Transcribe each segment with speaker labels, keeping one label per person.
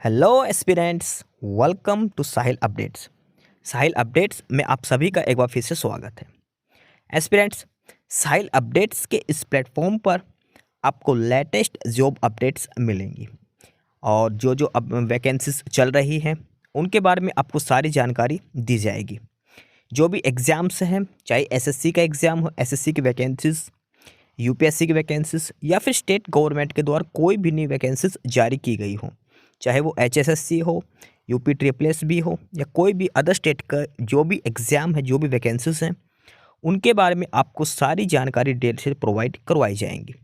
Speaker 1: Hello aspirants, welcome to Sahil updates. Sahil updates में आप सभी का एक बार फिर से स्वागत है। एस्पिरेंट्स, साहिल अपडेट्स के इस प्लेटफॉर्म पर आपको लेटेस्ट जॉब अपडेट्स मिलेंगी और जो जो अब वैकेंसीज चल रही हैं उनके बारे में आपको सारी जानकारी दी जाएगी। जो भी एग्ज़ाम्स हैं, चाहे एसएससी का एग्ज़ाम हो, एसएससी की वैकेंसीज, यूपीएससी की वैकेंसीज या फिर स्टेट गवर्नमेंट के द्वारा कोई भी नई वैकेंसीज जारी की गई हो, चाहे वो एचएसएससी हो, यूपी ट्रिपल भी हो या कोई भी अदर स्टेट का जो भी एग्ज़ाम है, जो भी वैकेंसीज हैं, उनके बारे में आपको सारी जानकारी डिटेल से प्रोवाइड करवाई जाएंगी।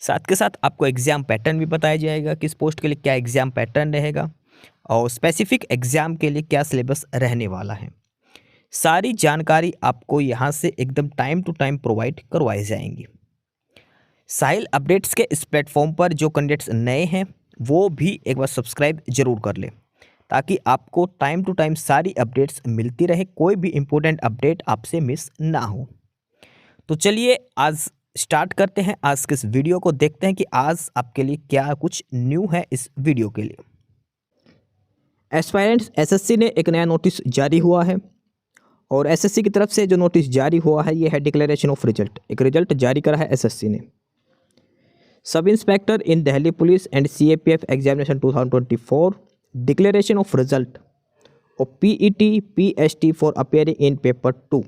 Speaker 1: साथ के साथ आपको एग्ज़ाम पैटर्न भी बताया जाएगा, किस पोस्ट के लिए क्या एग्ज़ाम पैटर्न रहेगा और स्पेसिफिक एग्ज़ाम के लिए क्या सिलेबस रहने वाला है। सारी जानकारी आपको यहाँ से एकदम टाइम टू टाइम प्रोवाइड करवाई जाएंगी। साहिल अपडेट्स के इस प्लेटफॉर्म पर जो कैंडिडेट्स नए हैं वो भी एक बार सब्सक्राइब जरूर कर लें ताकि आपको टाइम टू टाइम सारी अपडेट्स मिलती रहे, कोई भी इम्पोर्टेंट अपडेट आपसे मिस ना हो। तो चलिए आज स्टार्ट करते हैं आज के इस वीडियो को, देखते हैं कि आज आपके लिए क्या कुछ न्यू है इस वीडियो के लिए। एस्पायरेंट्स, एसएससी ने एक नया नोटिस जारी हुआ है और एसएससी की तरफ से जो नोटिस जारी हुआ है ये है डिक्लेरेशन ऑफ रिजल्ट। एक रिजल्ट जारी करा है एसएससी ने। Sub inspector in Delhi police and CAPF examination 2024 declaration of result of PET PST for appearing in paper 2,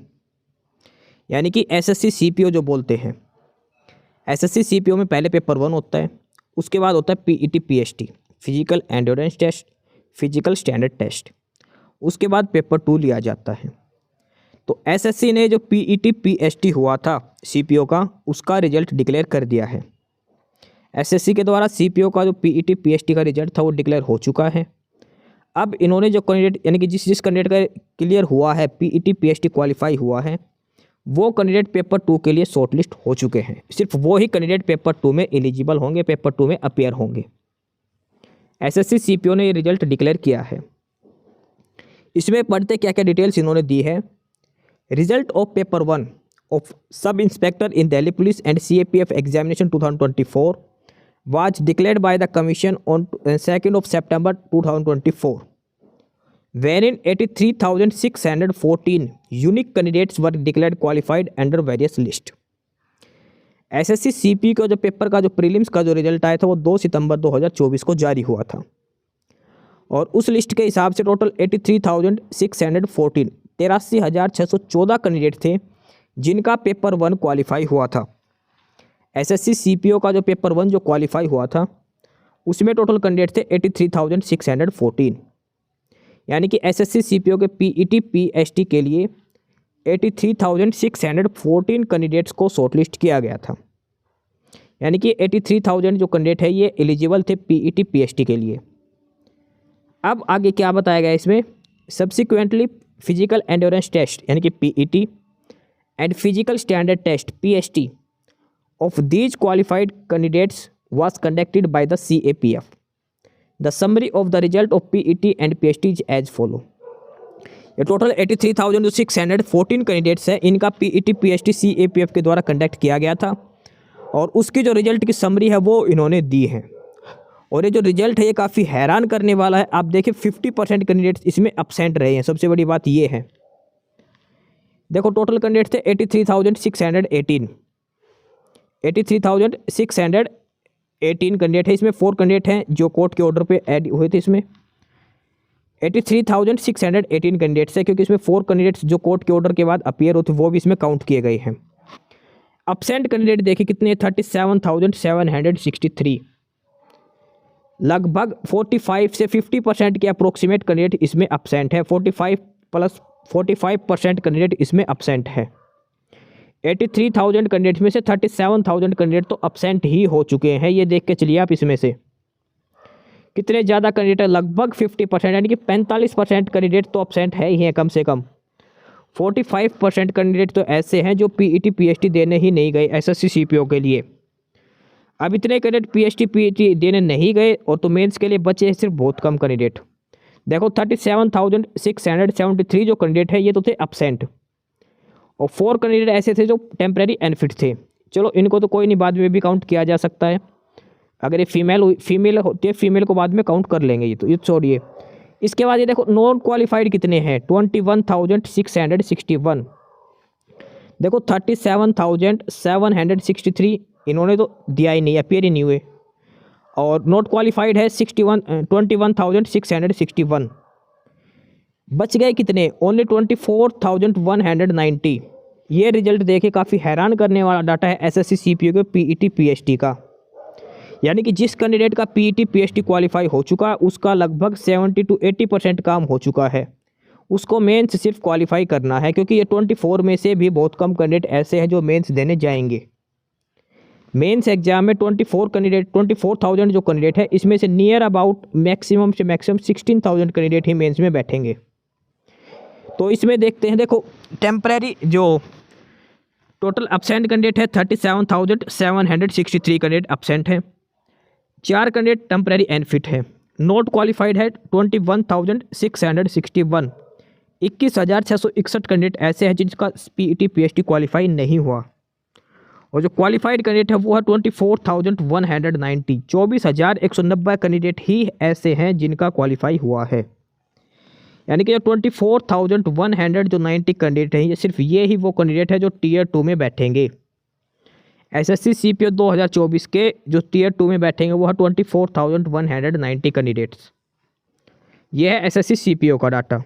Speaker 1: यानी कि एसएससी सीपीओ जो बोलते हैं। एसएससी सीपीओ में पहले पेपर 1 होता है, उसके बाद होता है PET PST, physical endurance test, physical standard test, उसके बाद पेपर 2 लिया जाता है। तो एसएससी ने जो पीईटी पीएसटी हुआ था सीपीओ का, उसका रिजल्ट डिक्लेयर कर दिया है। एसएससी के द्वारा सीपीओ का जो पीईटी पीएसटी का रिजल्ट था वो डिक्लेयर हो चुका है। अब इन्होंने जो कैंडिडेट, यानी कि जिस कैंडिडेट का क्लियर हुआ है, पीईटी पीएसटी क्वालिफाई हुआ है, वो कैंडिडेट पेपर 2 के लिए शॉर्टलिस्ट हो चुके हैं। सिर्फ वो ही कैंडिडेट पेपर 2 में एलिजिबल होंगे, पेपर 2 में अपेयर होंगे। एसएससी सीपीओ ने ये रिजल्ट डिक्लेयर किया है। इसमें पढ़ते क्या क्या डिटेल्स इन्होंने दी है। Result of paper 1 of sub inspector in Delhi police and CAPF examination 2024 was declared by the Commission on 2nd of September 2024, wherein 83,614 unique candidates were declared qualified under various lists. SSC CP का जो paper का जो prelims का जो result आया था वो 2 सितंबर 2024 को जारी हुआ था और उस लिस्ट के हिसाब से टोटल 83,614 83,614 कैंडिडेट थे जिनका पेपर 1 क्वालिफाई हुआ था। एसएससी सीपीओ का जो पेपर 1 जो क्वालिफाई हुआ था उसमें टोटल कैंडिडेट थे 83,614, यानी कि एसएससी सीपीओ के पीईटी पीएसटी के लिए 83,614 कैंडिडेट्स को शॉर्टलिस्ट किया गया था। यानी कि 83,000 जो कैंडिडेट है ये एलिजिबल थे पीईटी पीएसटी के लिए। अब आगे क्या बताया गया इसमें, सब्सिक्वेंटली फिजिकल एंड्योरेंस टेस्ट यानी कि PET and physical standard test PST of these qualified candidates was conducted by the CAPF. The summary of the result of PET and PST is as follow. ये total 83,614 candidates हैं, इनका PET PST CAPF के द्वारा conduct किया गया था और उसकी जो रिजल्ट की समरी है वो इन्होंने दी है। और ये जो रिजल्ट है ये काफ़ी हैरान करने वाला है। आप देखिए 50% कैंडिडेट्स इसमें अपसेंट रहे हैं। सबसे बड़ी बात ये है, देखो टोटल कैंडिडेट्स थे 83,618 कैंडिडेट है। इसमें 4 कैंडिडेट हैं जो कोर्ट के ऑर्डर पे ऐड हुए थे। इसमें 83,618 कैंडिडेट्स है क्योंकि इसमें 4 कैंडिडेट्स जो कोर्ट के ऑर्डर के बाद अपीयर होते वो भी इसमें काउंट किए गए हैं। अपसेंट कैंडिडेट देखिए कितने, 37,763, लगभग 45 से 50% के अप्रोक्सीमेट कैंडिडेट इसमें अपसेंट है। 45% कैंडिडेट इसमें अपसेंट है। 83,000 कैंडिडेट में से 37,000 कैंडिडेट तो अपसेंट ही हो चुके हैं। ये देख के चलिए आप इसमें से कितने ज़्यादा कैंडिडेट है, लगभग 50% यानी कि 45% कैंडिडेट तो अपसेंट है ही हैं कम से कम। 45% कैंडिडेट तो ऐसे हैं जो पीईटी पीएसटी देने ही नहीं गए एसएससी सीपीओ के लिए। अब इतने कैंडिडेट पीएसटी पीईटी देने नहीं गए और तो मेंस के लिए बचे हैं सिर्फ बहुत कम कैंडिडेट। देखो 37,673 जो कैंडिडेट है ये तो थे अपसेंट और 4 कैंडिडेट ऐसे थे जो टेम्परेरी अनफिट थे। चलो इनको तो कोई नहीं, बाद में भी काउंट किया जा सकता है। अगर ये फीमेल होती है, फीमेल को बाद में काउंट कर लेंगे ये, तो ये छोड़िए। इसके बाद ये देखो नॉन क्वालिफाइड कितने हैं, 21,661। देखो 37,763 इन्होंने तो दिया ही नहीं, अपीयर ही नहीं हुए। और नॉट क्वालिफाइड है 21,661। बच गए कितने, ओनली 24,190। ये रिजल्ट देखे काफ़ी हैरान करने वाला डाटा है एसएससी सीपीओ के पीईटी पीएचडी का। यानी कि जिस कैंडिडेट का पीईटी पीएचडी क्वालिफाई हो चुका है उसका लगभग 70 to 80% काम हो चुका है, उसको मेंस सिर्फ क्वालिफाई करना है। क्योंकि ये 24 में से भी बहुत कम कैंडिडेट ऐसे हैं जो मेंस देने जाएंगे। मेंस एग्जाम में 24,000 जो कैंडिडेट है, इसमें से नियर अबाउट मैक्सिमम से मैक्सिमम 16,000 कैंडिडेट ही मेंस में बैठेंगे। तो इसमें देखते हैं, देखो टेम्परेरी जो टोटल एब्सेंट कैंडिडेट है 37,763 कैंडिडेट एब्सेंट हैं। 4 कैंडिडेट टेम्परेरी अनफिट है। नॉट क्वालिफाइड है 21,661। 21,661 कैंडिडेट ऐसे हैं जिनका पीईटी पीएचडी क्वालिफाई नहीं हुआ। और जो क्वालिफाइड कैंडिडेट है वो है 24,190। 24,190 कैंडिडेट ही ऐसे हैं जिनका क्वालिफाई हुआ है। यानी कि जो 24,100 जो 90 कैंडिडेट हैं, ये सिर्फ ये ही वो कैंडिडेट है जो टीयर 2 में बैठेंगे। एसएससी सीपीओ 2024 के जो टीयर 2 में बैठेंगे वो है 24,190 कैंडिडेट्स। ये है एसएससी सीपीओ का डाटा।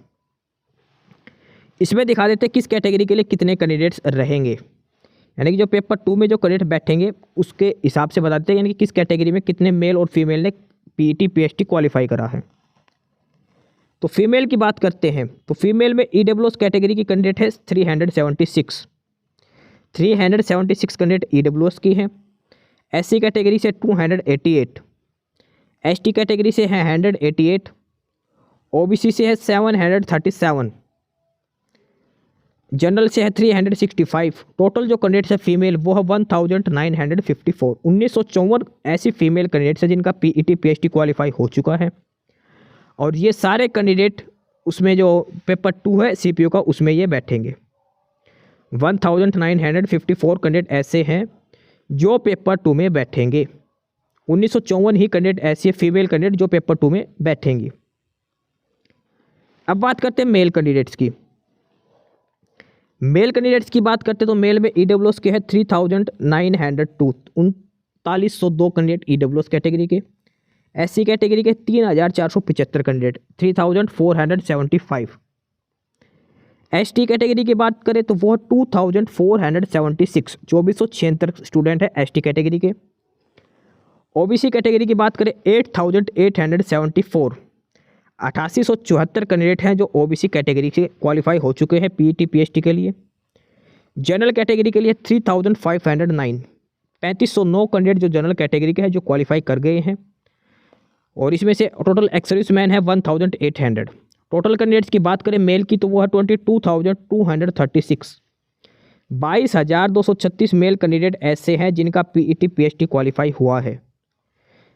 Speaker 1: इसमें दिखा देते हैं किस कैटेगरी के लिए कितने कैंडिडेट्स रहेंगे। यानी कि जो पेपर 2 में जो कैंडिडेट बैठेंगे उसके हिसाब से बताते हैं, यानी कि किस कैटेगरी में कितने मेल और फीमेल ने पीईटी पीएचडी क्वालिफाई करा है। तो फीमेल की बात करते हैं, तो फीमेल में ईडब्ल्यूएस कैटेगरी की कैंडिडेट है 376 कैंडिडेट ईडब्ल्यूएस की हैं। एससी कैटेगरी से 288, एसटी कैटेगरी से है 188, ओबीसी से है 737, जनरल से है 365। टोटल जो कैंडिडेट्स है फीमेल वो है 1954। 1954 ऐसी फीमेल कैंडिडेट्स हैं जिनका पीईटी पीएचडी क्वालिफाई हो चुका है। और ये सारे कैंडिडेट उसमें जो पेपर 2 है सीपीओ का उसमें ये बैठेंगे। 1954 कैंडिडेट ऐसे हैं जो पेपर 2 में बैठेंगे। 1954 ही कैंडिडेट ऐसी है फीमेल कैंडिडेट जो पेपर 2 में बैठेंगी। अब बात करते हैं मेल कैंडिडेट्स की। मेल कैंडिडेट्स की बात करते हैं तो मेल में ईडब्ल्यूएस के है 3,902, 3902 कैंडिडेट ईडब्ल्यूएस कैटेगरी के। एससी कैटेगरी के 3,475 कैंडिडेट, 3,475। एसटी कैटेगरी की बात करें तो वो 2,476, 2,476 स्टूडेंट है एसटी कैटेगरी के। ओबीसी कैटेगरी की बात करें 8,874, 8,874 कैंडिडेट हैं जो ओबीसी कैटेगरी से क्वालिफाई हो चुके हैं पीईटी पीएचडी के लिए। जनरल कैटेगरी के लिए 3,509, 3,509 कैंडिडेट जो जनरल कैटेगरी के हैं जो क्वालिफाई कर गए हैं। और इसमें से टोटल एक्सर्विसमैन है 1,800। टोटल कैंडिडेट्स की बात करें मेल की तो वो है 22,236। 22,236 मेल कैंडिडेट ऐसे हैं जिनका पीईटी पीएचडी क्वालिफाई हुआ है।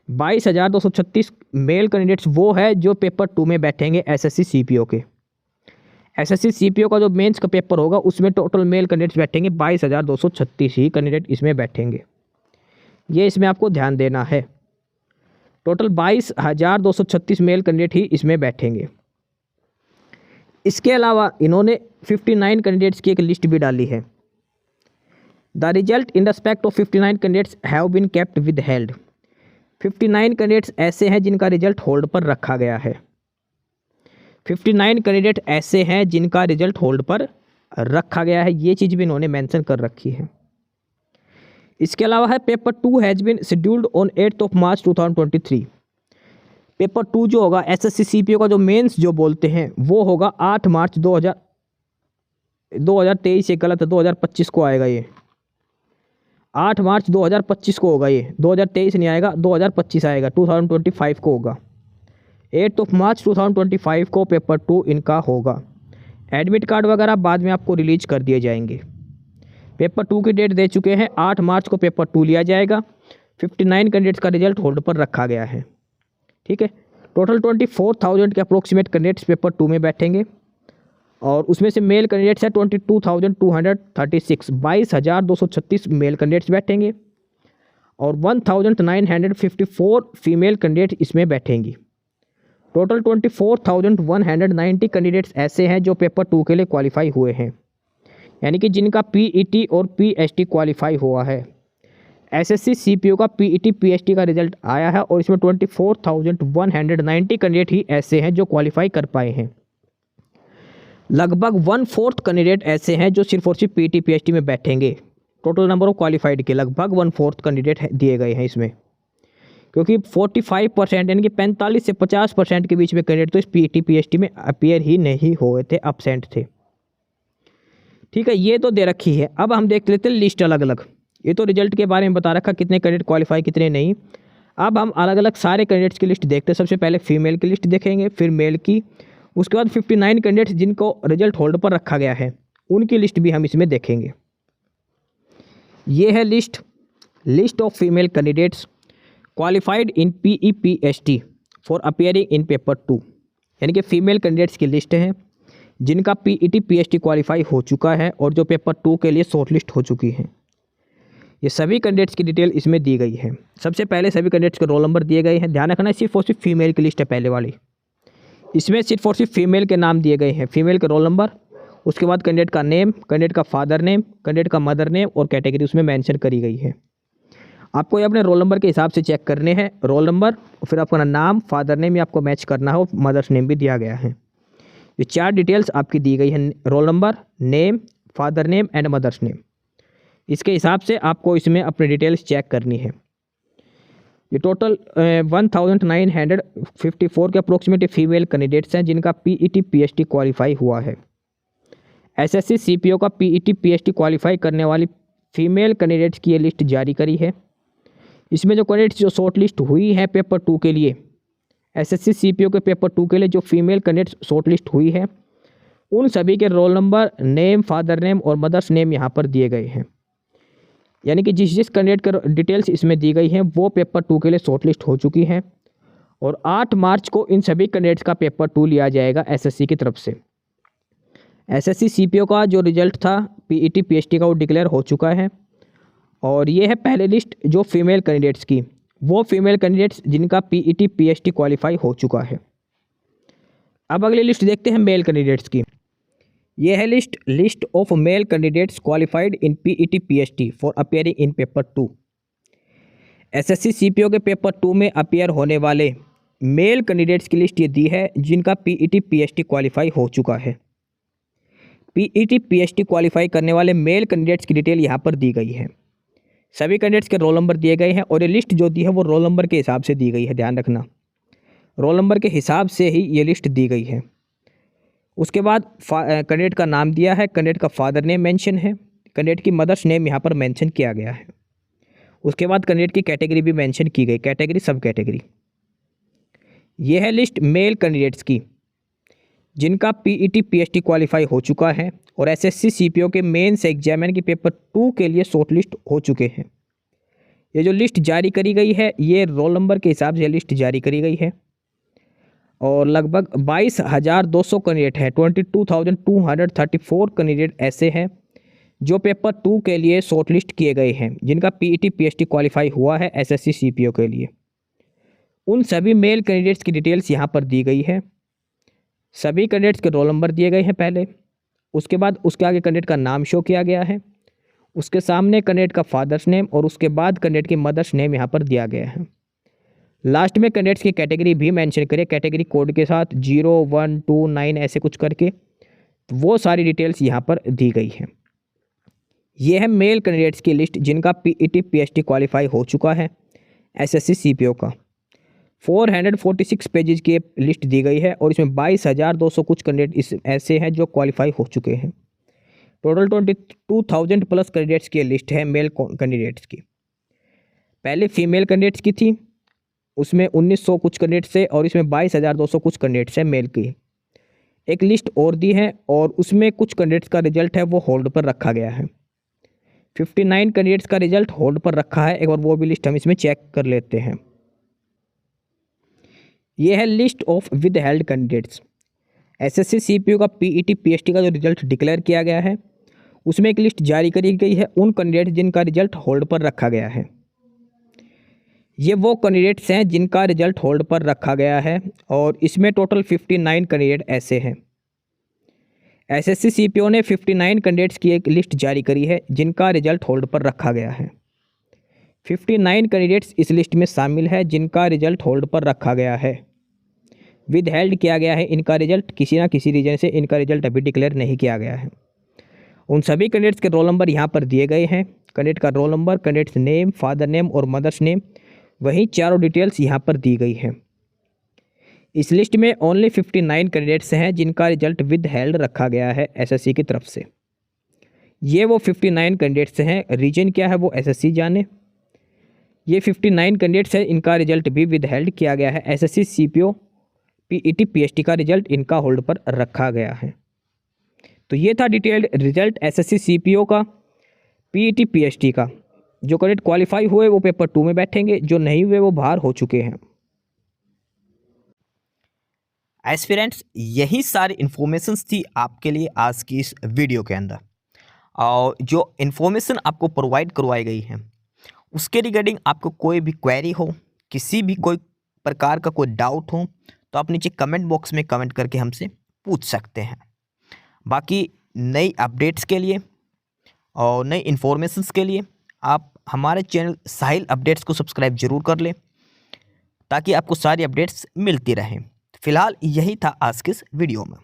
Speaker 1: 22,236 मेल कैंडिडेट्स वो है जो पेपर 2 में बैठेंगे एसएससी सीपीओ के। एसएससी सीपीओ का जो मेंस का पेपर होगा उसमें टोटल मेल कैंडिडेट्स बैठेंगे 22,236 ही कैंडिडेट इसमें बैठेंगे। ये इसमें आपको ध्यान देना है। टोटल 22,236 मेल कैंडिडेट ही इसमें बैठेंगे। इसके अलावा इन्होंने 59 कैंडिडेट्स की एक लिस्ट भी डाली है। The result in respect of 59 candidates have been kept withheld. 59 candidates ऐसे हैं जिनका रिजल्ट होल्ड पर रखा गया है। 59 कैंडिडेट ऐसे हैं जिनका रिजल्ट होल्ड पर रखा गया है, ये चीज़ भी इन्होंने मेंशन कर रखी है। इसके अलावा है paper 2 has been scheduled on 8 March 2023। Paper 2 जो होगा एसएससी सीपीओ का जो मेंस जो बोलते हैं वो होगा 8 मार्च 2023 से गलत है 2025 को आएगा। ये 8 मार्च 2025 को होगा, ये 2023 नहीं आएगा 2025 आएगा, 2025 को होगा। 8 मार्च 2025 को पेपर 2 इनका होगा। एडमिट कार्ड वगैरह बाद में आपको रिलीज कर दिए जाएंगे। पेपर 2 की डेट दे चुके हैं, 8 मार्च को पेपर 2 लिया जाएगा। 59 कैंडिडेट्स का रिजल्ट होल्ड पर रखा गया है। ठीक है, टोटल 24,000 के अप्रोक्सीमेट कैंडिडेट्स पेपर 2 में बैठेंगे और उसमें से मेल कैंडिडेट्स है 22,236, 22,236 मेल कैंडिडेट्स बैठेंगे और 1954 फीमेल कैंडिडेट इसमें बैठेंगी। टोटल 24,190 कैंडिडेट्स ऐसे हैं जो पेपर 2 के लिए क्वालिफाई हुए हैं, यानी कि जिनका पीईटी और पीएचटी क्वालिफाई हुआ है। एसएससी सीपीओ का पीईटी पीएचटी का रिजल्ट आया है और इसमें 24,190 कैंडिडेट ही ऐसे हैं जो क्वालिफाई कर पाए हैं। लगभग 1/4 कैंडिडेट ऐसे हैं जो सिर्फ और सिर्फ पीईटी पीएचटी में बैठेंगे। टोटल नंबर ऑफ क्वालिफाइड के लगभग 1/4 कैंडिडेट दिए गए हैं इसमें, क्योंकि 45% यानी कि 45 से 50% के बीच में कैंडिडेट तो इस पीईटी पीएचटी में अपीयर ही नहीं हुए थे, एब्सेंट थे। ठीक है, ये तो दे रखी है। अब हम देख लेते हैं लिस्ट अलग अलग। ये तो रिजल्ट के बारे में बता रखा, कितने कैंडिडेट क्वालिफाई कितने नहीं। अब हम अलग अलग सारे कैंडिडेट्स की लिस्ट देखते हैं। सबसे पहले फीमेल की लिस्ट देखेंगे, फिर मेल की, उसके बाद 59 कैंडिडेट्स जिनको रिजल्ट होल्ड पर रखा गया है उनकी लिस्ट भी हम इसमें देखेंगे। ये है list of female candidates qualified in PEPHT for appearing in paper 2, यानी कि फीमेल कैंडिडेट्स की लिस्ट है जिनका पीईटी पीएचटी क्वालिफाई हो चुका है और जो पेपर 2 के लिए शॉर्टलिस्ट हो चुकी हैं। ये सभी कैंडिडेट्स की डिटेल इसमें दी गई है। सबसे पहले सभी कैंडिडेट्स के रोल नंबर दिए गए हैं। ध्यान रखना, सिर्फ और सिर्फ फीमेल की लिस्ट है पहले वाली। इसमें सिर्फ और सिर्फ फीमेल के नाम दिए गए हैं, फीमेल के रोल नंबर, उसके बाद कैंडिडेट का नेम, कैंडिडेट का फादर नेम, कैंडिडेट का मदर नेम और कैटेगरी उसमें मेंशन करी गई है। आपको ये अपने रोल नंबर के हिसाब से चेक करने हैं, रोल नंबर, फिर आपका नाम, फादर नेम, ये आपको मैच करना हो, मदर्स नेम भी दिया गया है। ये 4 डिटेल्स आपकी दी गई है, roll number, name, father name and mother's name. इसके हिसाब से आपको इसमें अपनी डिटेल्स चेक करनी है। ये टोटल 1954 के अप्रोक्सीमेटली फीमेल कैंडिडेट्स हैं जिनका पीईटी पीएचटी क्वालिफाई हुआ है। एसएससी सीपीओ का पीईटी पीएचटी क्वालिफाई करने वाली फीमेल कैंडिडेट्स की ये लिस्ट जारी करी है। इसमें जो कैंडिडेट्स जो शॉर्ट लिस्ट हुई है पेपर 2 के लिए, एसएससी सीपीओ के पेपर 2 के लिए जो फीमेल कैंडिडेट्स शॉर्ट लिस्ट हुई है उन सभी के role number, name, father name और मदर्स नेम यहाँ पर दिए गए हैं। यानी कि जिस कैंडिडेट के डिटेल्स इसमें दी गई हैं वो पेपर 2 के लिए शॉर्टलिस्ट हो चुकी हैं और 8 मार्च को इन सभी कैंडिडेट्स का पेपर 2 लिया जाएगा एसएससी की तरफ से। एसएससी सीपीओ का जो रिजल्ट था पीईटी पीएचटी का वो डिक्लेयर हो चुका है और ये है पहले लिस्ट जो फीमेल कैंडिडेट्स की, वो फीमेल कैंडिडेट्स जिनका पीईटी पीएचटी क्वालिफाई हो चुका है। अब अगली लिस्ट देखते हैं मेल कैंडिडेट्स की। ये है list of male candidates qualified in PET PHT for appearing in paper 2। SSC CPO के पेपर 2 में अपीयर होने वाले मेल कैंडिडेट्स की लिस्ट ये दी है जिनका पीईटी पीएचटी क्वालिफाई हो चुका है। पीईटी पीएचटी क्वालिफाई करने वाले मेल कैंडिडेट्स की डिटेल यहाँ पर दी गई है। सभी कैंडिडेट्स के रोल नंबर दिए गए हैं और ये लिस्ट जो दी है वो रोल नंबर के हिसाब से दी गई है। ध्यान रखना, रोल नंबर के हिसाब से ही ये लिस्ट दी गई है। उसके बाद कैंडिडेट का नाम दिया है, कैंडिडेट का फादर नेम मेंशन है, कैंडिडेट की मदर्स नेम यहाँ पर मेंशन किया गया है। उसके बाद कैंडिडेट की कैटेगरी भी मेंशन की गई, कैटेगरी सब कैटेगरी। ये है लिस्ट मेल कैंडिडेट्स की जिनका पीईटी पीएचटी क्वालिफाई हो चुका है और एसएससी सीपीओ के मेंस एग्जाम यानी कि पेपर 2 के लिए शॉर्टलिस्ट हो चुके हैं। ये जो लिस्ट जारी करी गई है ये रोल नंबर के हिसाब से लिस्ट जारी करी गई है और लगभग 22,200 कैंडिडेट हैं, 22,234 कैंडिडेट ऐसे हैं जो पेपर 2 के लिए शॉर्टलिस्ट किए गए हैं जिनका पीईटी पीएचटी क्वालिफाई हुआ है एसएससी सीपीओ के लिए। उन सभी मेल कैंडिडेट्स की डिटेल्स यहाँ पर दी गई है। सभी कैंडिडेट्स के रोल नंबर दिए गए हैं पहले, उसके बाद उसके आगे कैंडिडेट का नाम शो किया गया है, उसके सामने कैंडिडेट का फादर्स नेम और उसके बाद कैंडिडेट की मदर्स नेम यहाँ पर दिया गया है। लास्ट में कैंडिडेट्स की कैटेगरी भी मेंशन करें, कैटेगरी कोड के साथ 0, 1, 2, 9 ऐसे कुछ करके, तो वो सारी डिटेल्स यहाँ पर दी गई हैं। ये है मेल कैंडिडेट्स की लिस्ट जिनका पीईटी पीएचटी क्वालिफाई हो चुका है एसएससी सीपीओ का। 446 पेजेस की लिस्ट दी गई है और इसमें 22,200 कुछ कैंडिडेट ऐसे हैं जो क्वालिफाई हो चुके हैं। टोटल 22,000 प्लस कैंडिडेट्स की लिस्ट है मेल कैंडिडेट्स की। पहले फीमेल कैंडिडेट्स की थी, उसमें 1900 कुछ कैंडिडेट्स है और इसमें 22,200 कुछ कैंडिडेट्स हैं मेल की। एक लिस्ट और दी है और उसमें कुछ कैंडिडेट्स का रिजल्ट है वो होल्ड पर रखा गया है। 59 कैंडिडेट्स का रिजल्ट होल्ड पर रखा है, एक बार वो भी लिस्ट हम इसमें चेक कर लेते हैं। ये है list of with held candidates. SSC CPU का पीईटी पीएचटी का जो रिजल्ट डिक्लेयर किया गया है उसमें एक लिस्ट जारी करी गई है उन कैंडिडेट जिनका रिजल्ट होल्ड पर रखा गया है। ये वो कैंडिडेट्स हैं जिनका रिजल्ट होल्ड पर रखा गया है और इसमें टोटल 59 कैंडिडेट ऐसे हैं। एसएससी सीपीओ ने 59 कैंडिडेट्स की एक लिस्ट जारी करी है जिनका रिजल्ट होल्ड पर रखा गया है। 59 कैंडिडेट्स इस लिस्ट में शामिल है जिनका रिजल्ट होल्ड पर रखा गया है, विद हेल्ड किया गया है इनका रिजल्ट। किसी ना किसी रीजन से इनका रिजल्ट अभी डिक्लेयर नहीं किया गया है। उन सभी कैंडिडेट्स के रोल नंबर यहाँ पर दिए गए हैं। कैंडिडेट का roll number, candidates name, father name और मदर्स नेम, वहीं चारों डिटेल्स यहाँ पर दी गई हैं। इस लिस्ट में ओनली 59 कैंडिडेट्स हैं जिनका रिजल्ट विद हेल्ड रखा गया है एसएससी की तरफ से। ये वो 59 कैंडिडेट्स हैं, रीजन क्या है वो एसएससी जाने। ये 59 कैंडिडेट्स हैं, इनका रिजल्ट भी विद हेल्ड किया गया है। एसएससी सीपीओ पीईटी पीएचटी का रिजल्ट इनका होल्ड पर रखा गया है। तो ये था डिटेल्ड रिजल्ट एसएससी सीपीओ का, पीईटी पीएचटी का। जो कैंडिडेट क्वालिफाई हुए वो पेपर 2 में बैठेंगे, जो नहीं हुए वो बाहर हो चुके हैं।
Speaker 2: एस्पिरेंट्स, यही सारी इन्फॉर्मेशंस थी आपके लिए आज की इस वीडियो के अंदर। और जो इन्फॉर्मेशन आपको प्रोवाइड करवाई गई है उसके रिगार्डिंग आपको कोई भी क्वेरी हो, किसी भी कोई प्रकार का कोई डाउट हो, तो आप नीचे कमेंट बॉक्स में कमेंट करके हमसे पूछ सकते हैं। बाकी नई अपडेट्स के लिए और नई इन्फॉर्मेशंस के लिए आप हमारे चैनल साहिल अपडेट्स को सब्सक्राइब जरूर कर लें ताकि आपको सारी अपडेट्स मिलती रहें। फिलहाल यही था आज के इस वीडियो में।